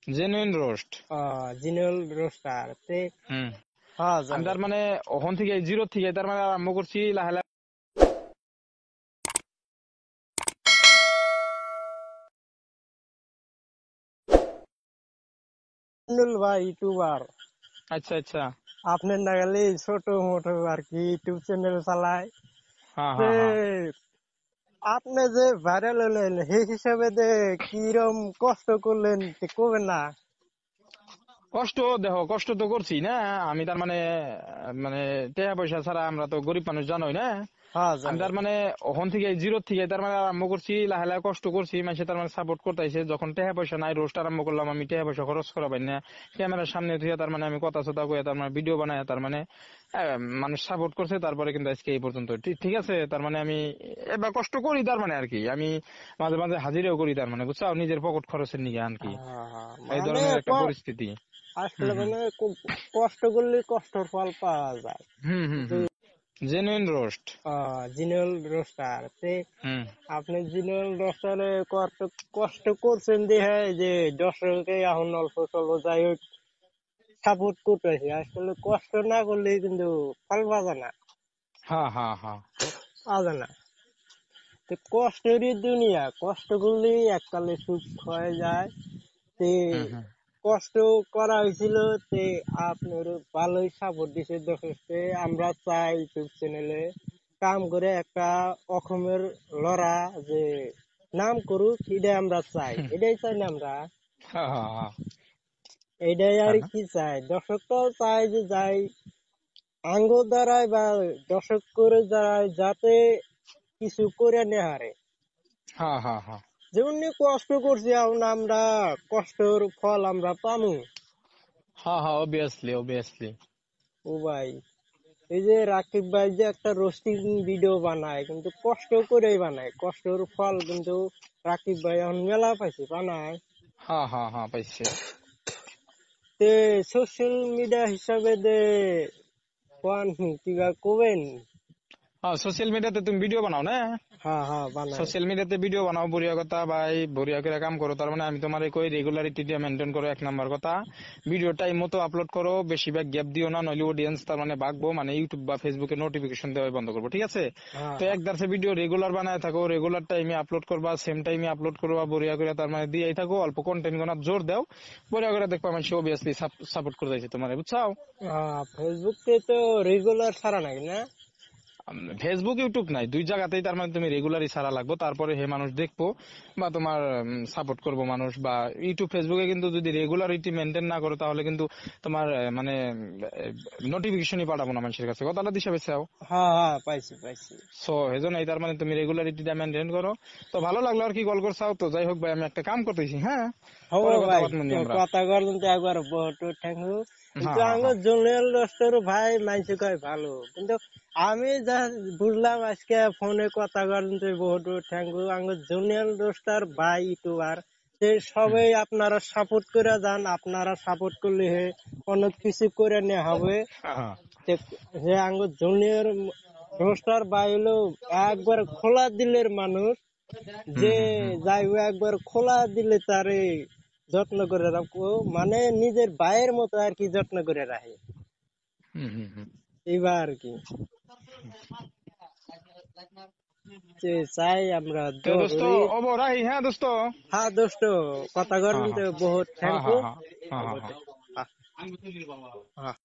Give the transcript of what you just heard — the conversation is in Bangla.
Genuine roast. জিনুয়াল রোস্টার তে হুম। হ্যাঁ আমি জানি। তার মানে ওখান থেকে জিরো থেকে তার মানে আরম্ভ করছি লাহে লাহে। জিনুয়াল ভাই ইউটিউবার, আচ্ছা আচ্ছা। আপনার নাগালে ছোট মোটো আর কি ইউটিউব চ্যানেল চালায়। হ্যাঁ তে হ্যাঁ হ্যাঁ। আপনি যে ভাইরাল হলেন সেই হিসাবে যে কিরম কষ্ট করলেন কবেন না? কষ্ট দেখো, কষ্ট তো করছি না আমি তার মানে মানে টাকা পয়সা ছাড়া আমরা তো গরিব মানুষ, জানোই না। হ্যাঁ আমি জানি। তার মানে ওখান থেকে জিরো থেকে তার মানে আরম্ভ করছি লাহে লাহে, কষ্ট করছি, মানুষে তার মানে সাপোর্ট করতেছে। যখন টাকা পয়সা নাই, রোস্ট আরম্ভ করলাম, আমি টাকা পয়সা খরচ করা পাই না, ক্যামেরার সামনে থেকে তার মানে আমি কথা চথা কয়ে তার মানে ভিডিও বানায় তার মানে মানুষ সাপোর্ট করছে, তারপরে কিন্তু আজকে এই পর্যন্ত ঠিক আছে। তার মানে আমি এবার কষ্ট করি তার মানে আর কি, আমি মাঝে মাঝে হাজিরাও করি তার মানে, বুঝছো, নিজের পকেট খরচের নিকে আর কি, এই মানে ধরনের একটা পরিস্থিতি। আসলে হুম হুম। মানে কষ্ট করলে কষ্টর ফল পাওয়া যায়। Hmm hmm hmm. Genuine roast. Genuine roaster তে হুম। আপনি জিনুয়াল রোস্টারে কষ্ট করছেন দেখে যে দর্শকে এখন অল্প স্বল্প যাই হোক সাপোর্ট করতেছে। আসলে কষ্ট না করলে কিন্তু ফল পাওয়া যায় না, হ্যাঁ হ্যাঁ হ্যাঁ। পাওয়া যায় না। তো কষ্টেরই দুনিয়া, কষ্ট করলেই এককালে সুখ হয়ে যায়। তে হুম হুম। কষ্ট করা হয়েছিল, তে আপনার ভালোই সাপোর্ট দিছে দর্শকে। আমরা চাই ইউটিউব চ্যানেলে কাম করে একটা অসমের লড়া যে নাম করুক, এটাই আমরা চাই, এটাই চাই না আমরা, হ্যাঁ হ্যাঁ হ্যাঁ। এটাই আর হ্যাঁ কি চাই। দর্শক তো চাই যে যাই আঙ্গ দ্বারাই বা দর্শক করে দ্বারাই যাতে কিছু করে নেহারে, হ্যাঁ হ্যাঁ হ্যাঁ। যেমন কষ্ট করছি এখন আমরা কষ্টের ফল আমরা পামু। হ্যাঁ হ্যাঁ, অবভিয়াসলি অবভিয়াসলি। ও ভাই, এই যে রাকিব ভাই যে একটা রোস্টিং ভিডিও বানায় কিন্তু কষ্ট করেই বানায়, কষ্টের ফল কিন্তু রাকিব ভাই এখন মেলা পাইছে বানায়। হ্যাঁ হ্যাঁ হ্যাঁ, পাইছে। তে সোশ্যাল মিডিয়া হিসাবে দে কোন কিবা কবেন? হ্যাঁ, সোশ্যাল মিডিয়াতে তুমি ভিডিও বানাও না? হ্যাঁ হ্যাঁ বানায়। সোশ্যাল মিডিয়াতে ভিডিও বানাও, বড়িয়া কথা ভাই, বড়িয়া করে কাম করো। তার মানে আমি তোমার কই রেগুলারিটি মেনটেন করো, এক নাম্বার কথা। ভিডিও টাইম মতো আপলোড করো, বেশিরভাগ গ্যাপ দিও না, নইলে অডিয়েন্স তার মানে ভাগবো, মানে ইউটিউব বা ফেসবুকে নোটিফিকেশন দেওয়া বন্ধ করবো, ঠিক আছে? হ্যাঁ তো এক দার্সে ভিডিও রেগুলার বানায় থাকো, রেগুলার টাইমে আপলোড করবা, সেম টাইমে আপলোড করবা, বড়িয়া করে তার মানে দিয়েই থাকো, অল্প কন্টেন্ট গোনা জোর দাও, বড়িয়া করে দেখবা মানুষ অবভিয়াসলি সাপোর্ট করে দিয়েছে তোমার, বুঝছাও? হ্যাঁ। ফেসবুকে তো রেগুলার ছাড়া নাকি না? ফেসবুক ইউটিউব নাই, দুই জায়গাতেই তার মানে তুমি রেগুলারই ছাড়া লাগবো, তারপরে হে মানুষ দেখবো বা তোমার সাপোর্ট করবো মানুষ। বা ইউটিউব ফেসবুকে কিন্তু যদি রেগুলারিটি মেনটেন না করো তাহলে কিন্তু তোমার মানে নোটিফিকেশনই পাঠাবো না মানুষের কাছে, কথাটা দিশা পেছাও। হ্যাঁ হ্যাঁ পাইছি পাইছি। সো এজন্য তার মানে তুমি রেগুলারিটিটা মেনটেন করো। তো ভালো লাগলো আর কি কল করছাও। তো যাই হোক ভাই, আমি একটা কাম করতেছি, হ্যাঁ, হবো পরে কথা ভাই, বার্তা নিয়ে আমরা। কথা করলেন তো একবার বহুত থ্যাংক ইউ। কিন্তু হ্যাঁ হ্যাঁ আমার হ্যাঁ। জুনিয়র রোস্টার ভাই মাইসে কয় ভালো, কিন্তু আমি যা বুঝলাম আজকে ফোনে কথা করলেন তো বহুত থ্যাংক ইউ। আমার জুনিয়র রোস্টার ভাই ইউটিউবার সে হুম। সবাই আপনারা সাপোর্ট করে যান, আপনারা সাপোর্ট করলে হে অনেক কিছু করে নেওয়া হবে। হ্যাঁ হ্যাঁ। যে আঙ্গুর জুনিয়র রোস্টার ভাই হলো একবার খোলা দিলের মানুষ, হুম যে হুম হুম। যাই হোক একবার খোলা দিলে তারে যত্ন করে রাখবো, মানে নিজের ভাইয়ের মতো আর কি যত্ন করে রাখে, হুম হুম হুম। এইবার আর কি যে চাই আমরা তো দোয়া দোস্ত, করি। ওবো রাহি, হ্যাঁ দোস্ত। হ্যাঁ দোস্ত, কথা হ্যাঁ করেন হ্যাঁ তো বহুত হ্যাঁ থ্যাংক হ্যাঁ ইউ। হ্যাঁ হ্যাঁ হ্যাঁ। হ্যাঁ।